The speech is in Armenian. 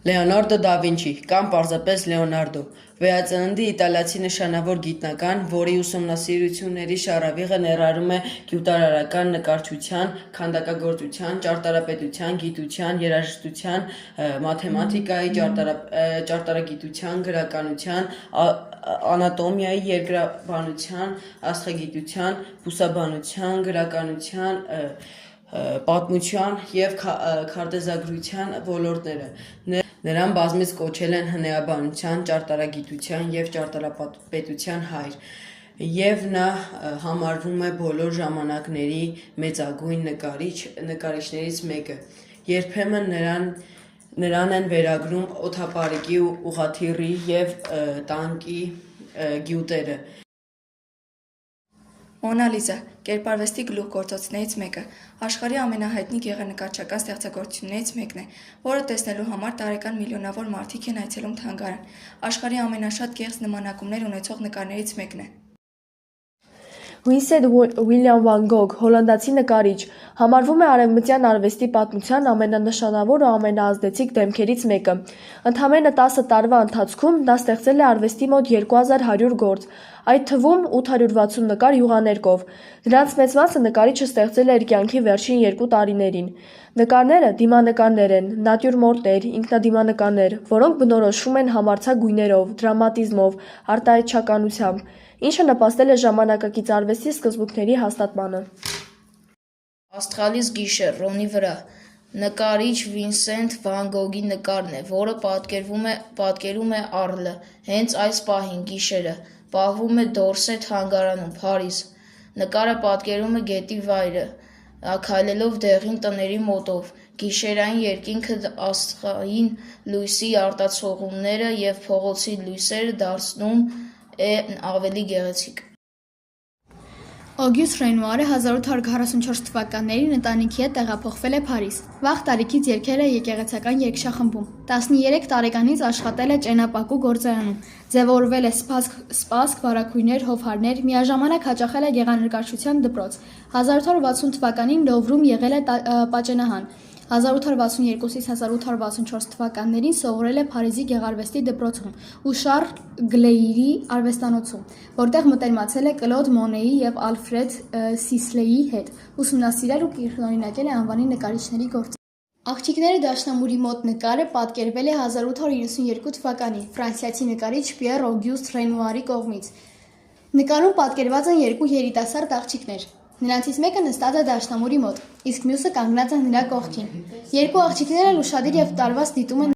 Լեոնարդո դա Վինչի կամ պարզապես Լեոնարդո վերածննդի իտալացի նշանավոր գիտնական, որի ուսումնասիրությունների շարավիղը ներառում է գյուտարարական նկարչության, քանդակագործության, ճարտարապետության, գիտության, երաժշտության, մաթեմատիկայի, ճարտարագիտության, գրականության, անատոմիայի, երկրաբանության, աստղագիտության, բուսաբանության, գրականության, պատմության և քարտեզագրության ոլորտները։ Նրան բազմիցս կոչել են հնեաբանության, ճարտարագիտության և ճարտարապետության հայր, և նա համարվում է բոլոր ժամանակների մեծագույն նկարիչներից մեկը։ Երբեմն նրան են վերագրում օդապարիկի, ուղղաթիռի և տանկի գյուտերը։ Մոնա Լիզա կերպարվեստի գլուխգործոցներից մեկը, աշխարհի ամենահայտնի գեղանկարչական ստեղծագործություններից մեկն է, որը տեսնելու համար տարեկան միլիոնավոր մարդիկ են այցելում թանգարան։ Աշխարհի ամենաշատ կեղծ նմանակումներ ունեցող նկարներից մեկն է։ Վինսենտ Ուիլյամ վան Գոգ, հոլանդացի նկարիչ, համարվում է արևմտյան արվեստի պատմության ամենանշանավոր ու ամենաազդեցիկ դեմքերից մեկը։ Ընդամենը 10 տարվա ընթացքում նա ստեղծել է արվեստի մոտ 2100 գործ, այդ թվում 860 նկար յուղաներկով։ Դրանց մեծ մասը նկարիչը ստեղծել է իր կյանքի վերջին 2 տարիներին։ Նկարները դիմանկարներ են, նատյուրմորտներ, ինքնադիմանկարներ, որոնք բնորոշվում են համարձակ գույներով, դրամատիզմով, արտահայտչականությամբ, ինչը նպաստել է ժամանակակից արվեստի սկզբունքների հաստատմանը։ Աստղալից գիշեր, Ռոնի վրա նկարիչ Վինսենտ վան Գոգի նկարն է, որը պատկերում է Արլը հենց այս պահին, գիշերը, պահվում է Դորսե թանգարանում, Փարիզ։ Նկարը պատկերում է գետի վայրը, քայլելով դեղին տների մոտով, գիշերային երկինքը աստղային լույսի արտացոլումները և փողոցի լույսերը դարձնում են ավելի գեղեցիկ։ Օգյուստ Ռենուարը 1844 թվականներին ընտանիքի հետ տեղափոխվել է Փարիզ։ Վաղ տարիքից երգել է եկեղեցական երգչախմբում։ 13 տարեկանից աշխատել է ճենապակու գործարանում։ Ձևավորվել է սպասք, վարագույրներ, հովհարներ, միաժամանակ հաճախել է գեղանկարչության դպրոց։ 1860 թվականին Լովրում եղել է պատճենահան։ 1862-1864 թվականներին սովորել է Փարիզի գեղարվեստի դպրոցում ու Շառլ Գլեյրի արվեստանոցում, որտեղ մտերմացել է Կլոդ Մոնեի և Ալֆրեդ Սիսլեի հետ, ուսումնասիրել ու կրկնօրինակել է անվանի նկարիչների գործերը։ Աղջիկները դաշնամուրի մոտ նկարը պատկերվել է 1892 թվականին ֆրանսիացի նկարիչ Պիեր Օգյուստ Ռենուարի կողմից։ Նկարում պատկերված են 2 երիտասարդ աղջիկներ։ Նրանցից մեկը նստած է դաշնամուրի մոտ, իսկ մյուսը կանգնած է նրա կողքին։ Երկու աղջիկներն էլ ուշադիր և տարված դիտում են